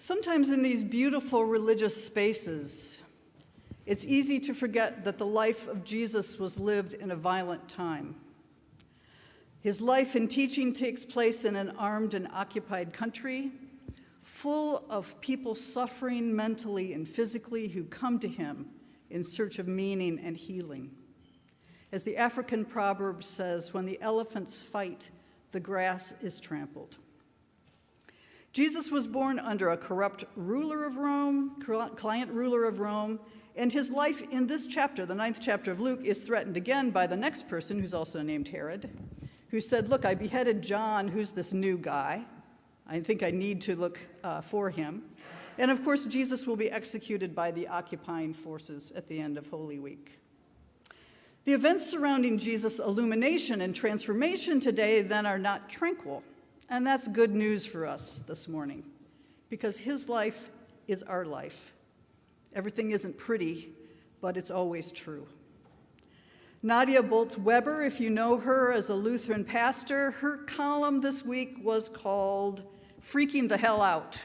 Sometimes in these beautiful religious spaces, it's easy to forget that the life of Jesus was lived in a violent time. His life and teaching takes place in an armed and occupied country, full of people suffering mentally and physically who come to him in search of meaning and healing. As the African proverb says, when the elephants fight, the grass is trampled. Jesus was born under a corrupt ruler of Rome, client ruler of Rome, and his life in this chapter, the 9th chapter of Luke, is threatened again by the next person, who's also named Herod, who said, look, I beheaded John, who's this new guy. I think I need to look for him. And of course, Jesus will be executed by the occupying forces at the end of Holy Week. The events surrounding Jesus' illumination and transformation today then are not tranquil. And that's good news for us this morning, because his life is our life. Everything isn't pretty, but it's always true. Nadia Bolz-Weber, if you know her as a Lutheran pastor, her column this week was called Freaking the Hell Out.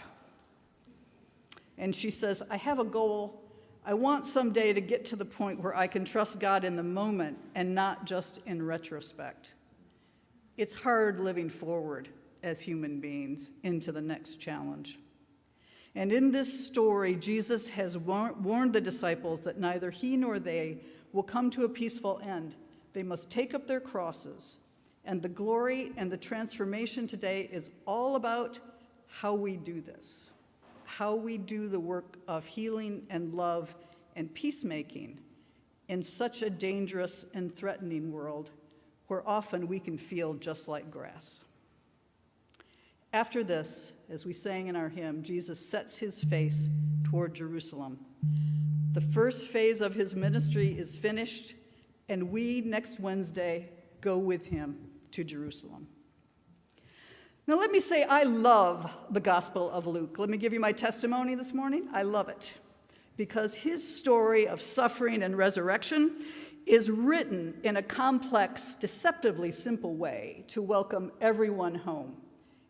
And she says, I have a goal. I want someday to get to the point where I can trust God in the moment and not just in retrospect. It's hard living forward as human beings into the next challenge. And in this story, Jesus has warned the disciples that neither he nor they will come to a peaceful end. They must take up their crosses. And the glory and the transformation today is all about how we do this, how we do the work of healing and love and peacemaking in such a dangerous and threatening world where often we can feel just like grass. After this, as we sang in our hymn, Jesus sets his face toward Jerusalem. The first phase of his ministry is finished, and we, next Wednesday, go with him to Jerusalem. Now, let me say I love the Gospel of Luke. Let me give you my testimony this morning. I love it because his story of suffering and resurrection is written in a complex, deceptively simple way to welcome everyone home.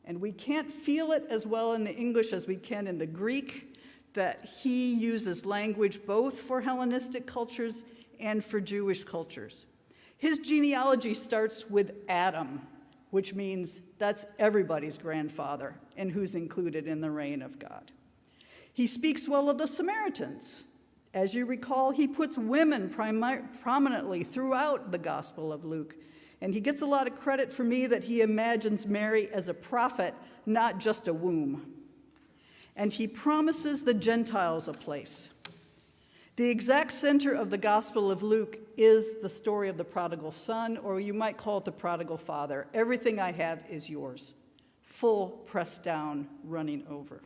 And we can't feel it as well in the English as we can in the Greek, that he uses language both for Hellenistic cultures and for Jewish cultures. His genealogy starts with Adam, which means that's everybody's grandfather and who's included in the reign of God. He speaks well of the Samaritans. As you recall, he puts women prominently throughout the Gospel of Luke. And he gets a lot of credit for me that he imagines Mary as a prophet, not just a womb. And he promises the Gentiles a place. The exact center of the Gospel of Luke is the story of the prodigal son, or you might call it the prodigal father. Everything I have is yours. Full, pressed down, running over.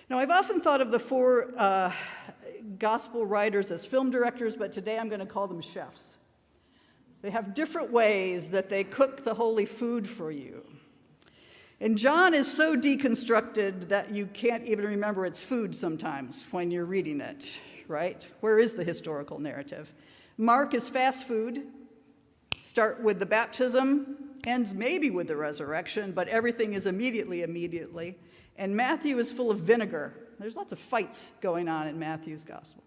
Now, I've often thought of the four gospel writers as film directors, but today I'm going to call them chefs. They have different ways that they cook the holy food for you. And John is so deconstructed that you can't even remember its food sometimes when you're reading it, right? Where is the historical narrative? Mark is fast food. Start with the baptism, ends maybe with the resurrection, but everything is immediately. And Matthew is full of vinegar. There's lots of fights going on in Matthew's gospel.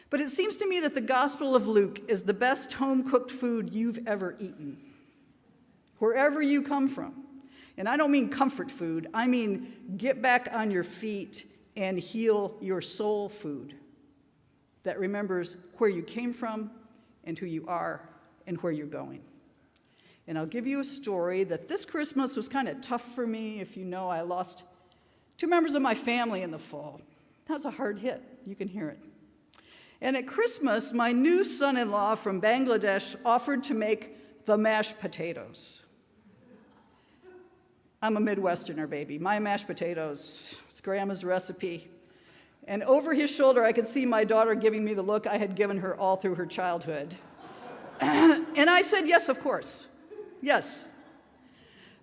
But it seems to me that the Gospel of Luke is the best home-cooked food you've ever eaten, wherever you come from. And I don't mean comfort food. I mean get back on your feet and heal your soul food that remembers where you came from and who you are and where you're going. And I'll give you a story that this Christmas was kind of tough for me. If you know, I lost 2 members of my family in the fall. That was a hard hit. You can hear it. And at Christmas, my new son-in-law from Bangladesh offered to make the mashed potatoes. I'm a Midwesterner, baby. My mashed potatoes, it's Grandma's recipe. And over his shoulder, I could see my daughter giving me the look I had given her all through her childhood. And I said, yes, of course. Yes.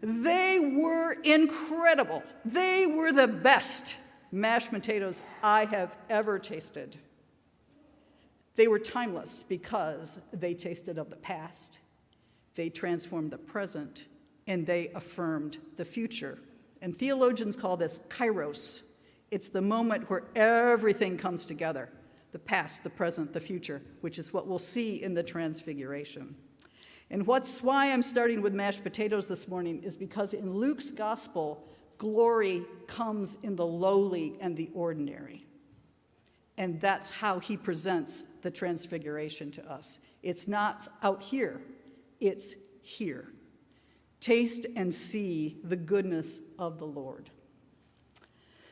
They were incredible. They were the best mashed potatoes I have ever tasted. They were timeless because they tasted of the past, they transformed the present, and they affirmed the future. And theologians call this kairos, It's the moment where everything comes together, the past, the present, the future, which is what we'll see in the Transfiguration. And why I'm starting with mashed potatoes this morning is because in Luke's gospel, glory comes in the lowly and the ordinary. And that's how he presents the Transfiguration to us. It's not out here, it's here. Taste and see the goodness of the Lord.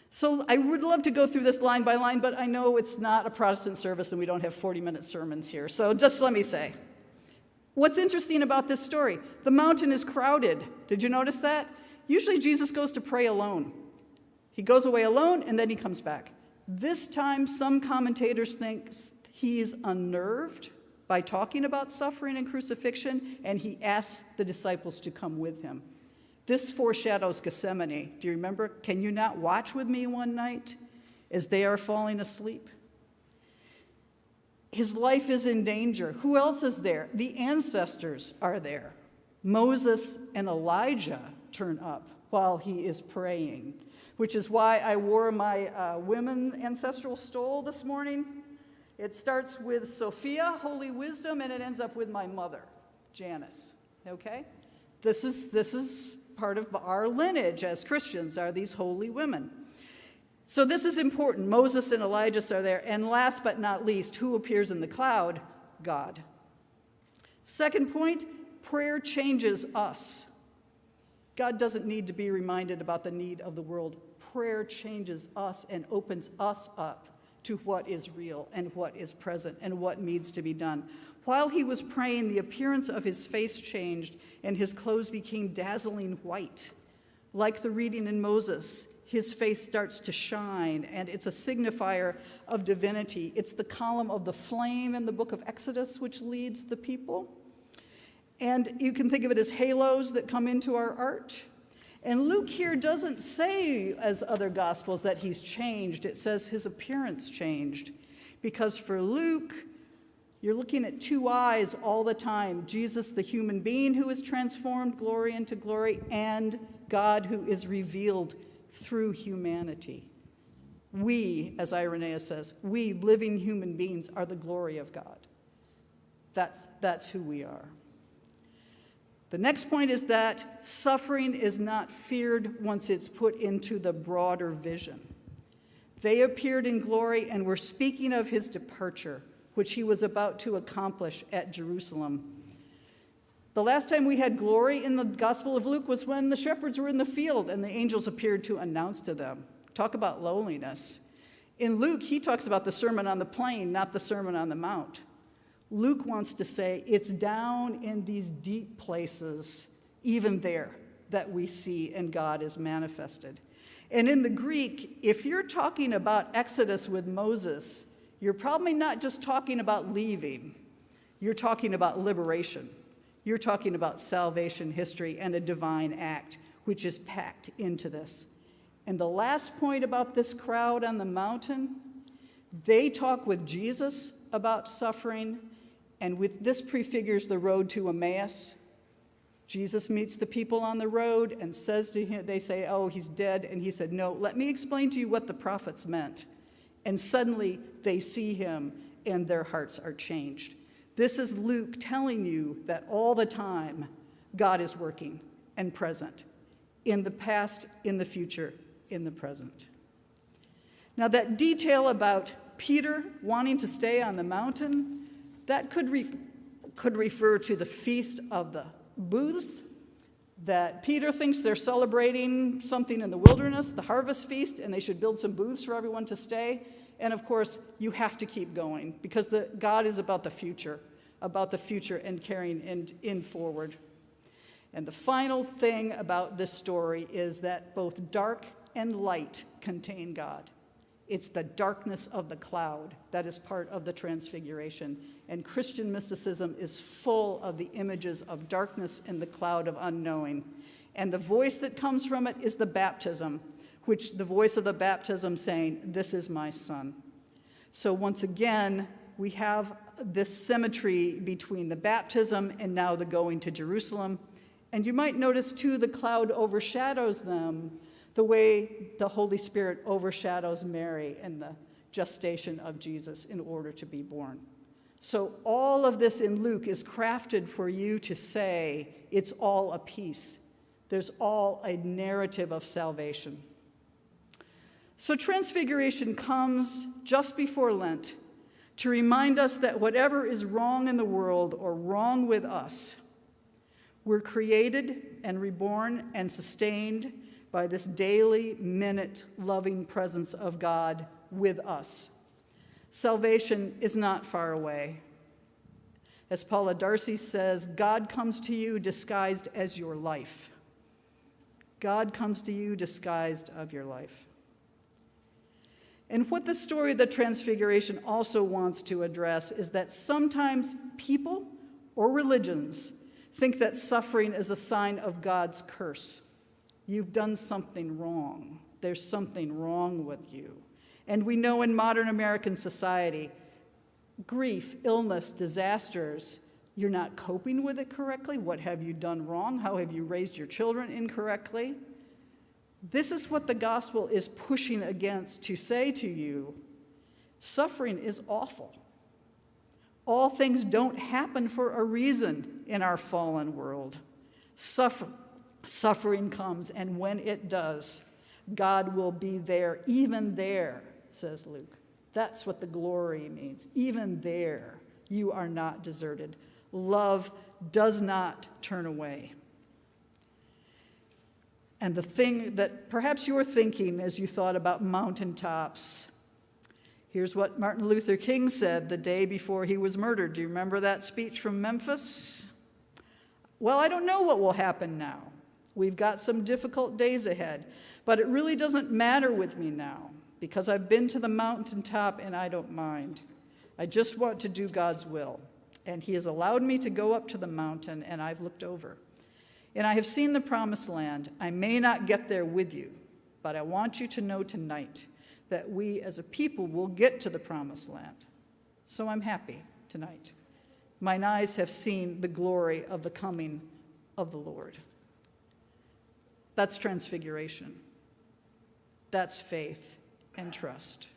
So I would love to go through this line by line, but I know it's not a Protestant service and we don't have 40-minute sermons here. So just let me say, what's interesting about this story? The mountain is crowded. Did you notice that? Usually Jesus goes to pray alone. He goes away alone and then he comes back. This time, some commentators think he's unnerved by talking about suffering and crucifixion, and he asks the disciples to come with him. This foreshadows Gethsemane. Do you remember? Can you not watch with me one night as they are falling asleep? His life is in danger. Who else is there? The ancestors are there. Moses and Elijah turn up while he is praying, which is why I wore my women ancestral stole this morning. It starts with Sophia, Holy Wisdom, and it ends up with my mother, Janice, okay? This is part of our lineage as Christians, are these holy women. So this is important. Moses and Elijah are there. And last but not least, who appears in the cloud? God. Second point, prayer changes us. God doesn't need to be reminded about the need of the world. Prayer changes us and opens us up to what is real and what is present and what needs to be done. While he was praying, the appearance of his face changed and his clothes became dazzling white. Like the reading in Moses, his face starts to shine, and it's a signifier of divinity. It's the column of the flame in the book of Exodus which leads the people. And you can think of it as halos that come into our art. And Luke here doesn't say, as other Gospels, that he's changed. It says his appearance changed. Because for Luke, you're looking at two eyes all the time. Jesus, the human being who is transformed glory into glory, and God who is revealed through humanity. We, as Irenaeus says, we living human beings are the glory of God. That's who we are. The next point is that suffering is not feared once it's put into the broader vision. They appeared in glory and were speaking of his departure, which he was about to accomplish at Jerusalem. The last time we had glory in the Gospel of Luke was when the shepherds were in the field and the angels appeared to announce to them. Talk about lowliness. In Luke, he talks about the Sermon on the Plain, not the Sermon on the Mount. Luke wants to say it's down in these deep places, even there, that we see and God is manifested. And in the Greek, if you're talking about Exodus with Moses, you're probably not just talking about leaving. You're talking about liberation. You're talking about salvation history and a divine act, which is packed into this. And the last point about this crowd on the mountain, they talk with Jesus about suffering, and with this prefigures the road to Emmaus. Jesus meets the people on the road and says to him, they say, oh, he's dead. And he said, no, let me explain to you what the prophets meant. And suddenly they see him and their hearts are changed. This is Luke telling you that all the time God is working and present, in the past, in the future, in the present. Now that detail about Peter wanting to stay on the mountain, that could refer to the Feast of the Booths, that Peter thinks they're celebrating something in the wilderness, the harvest feast, and they should build some booths for everyone to stay. And of course, you have to keep going because God is about the future and carrying in forward. And the final thing about this story is that both dark and light contain God. It's the darkness of the cloud that is part of the Transfiguration. And Christian mysticism is full of the images of darkness and the cloud of unknowing. And the voice that comes from it is the baptism, which the voice of the baptism saying, this is my son. So once again, we have this symmetry between the baptism and now the going to Jerusalem. And you might notice too, the cloud overshadows them. the way the Holy Spirit overshadows Mary and the gestation of Jesus in order to be born. So all of this in Luke is crafted for you to say it's all a piece. There's all a narrative of salvation. So Transfiguration comes just before Lent to remind us that whatever is wrong in the world or wrong with us, we're created and reborn and sustained by this daily, minute, loving presence of God with us. Salvation is not far away. As Paula Darcy says, God comes to you disguised as your life. God comes to you disguised of your life. And what the story of the Transfiguration also wants to address is that sometimes people or religions think that suffering is a sign of God's curse. You've done something wrong. There's something wrong with you. And we know in modern American society, grief, illness, disasters, you're not coping with it correctly. What have you done wrong? How have you raised your children incorrectly? This is what the gospel is pushing against, to say to you, suffering is awful. All things don't happen for a reason in our fallen world. Suffering comes, and when it does, God will be there, even there, says Luke. That's what the glory means. Even there, you are not deserted. Love does not turn away. And the thing that perhaps you're thinking as you thought about mountaintops, here's what Martin Luther King said the day before he was murdered. Do you remember that speech from Memphis? Well, I don't know what will happen now. We've got some difficult days ahead, but it really doesn't matter with me now because I've been to the mountaintop and I don't mind. I just want to do God's will. And he has allowed me to go up to the mountain, and I've looked over. And I have seen the promised land. I may not get there with you, but I want you to know tonight that we as a people will get to the promised land. So I'm happy tonight. Mine eyes have seen the glory of the coming of the Lord. That's transfiguration. That's faith and trust.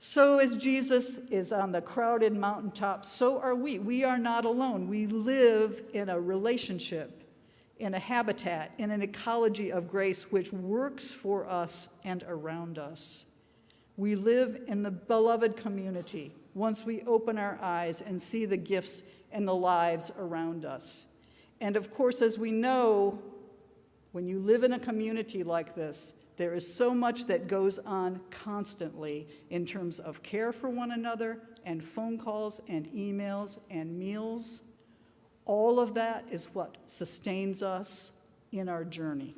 So as Jesus is on the crowded mountaintop, so are we. We are not alone. We live in a relationship, in a habitat, in an ecology of grace which works for us and around us. We live in the beloved community once we open our eyes and see the gifts and the lives around us. And of course, as we know, when you live in a community like this, there is so much that goes on constantly in terms of care for one another and phone calls and emails and meals. All of that is what sustains us in our journey.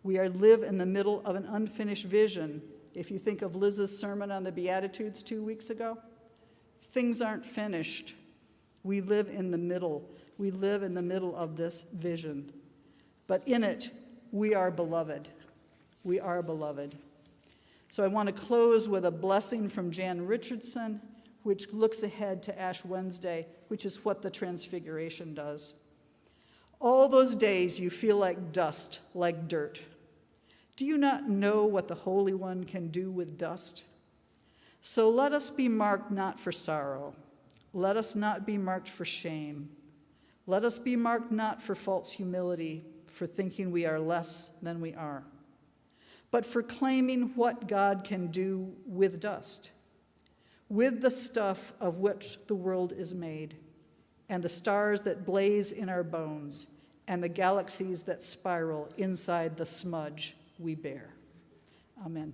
We live in the middle of an unfinished vision. If you think of Liz's sermon on the Beatitudes 2 weeks ago, things aren't finished. We live in the middle. We live in the middle of this vision. But in it, we are beloved. We are beloved. So I want to close with a blessing from Jan Richardson, which looks ahead to Ash Wednesday, which is what the Transfiguration does. All those days you feel like dust, like dirt. Do you not know what the Holy One can do with dust? So let us be marked not for sorrow. Let us not be marked for shame. Let us be marked not for false humility, for thinking we are less than we are, but for claiming what God can do with dust, with the stuff of which the world is made, and the stars that blaze in our bones, and the galaxies that spiral inside the smudge we bear. Amen.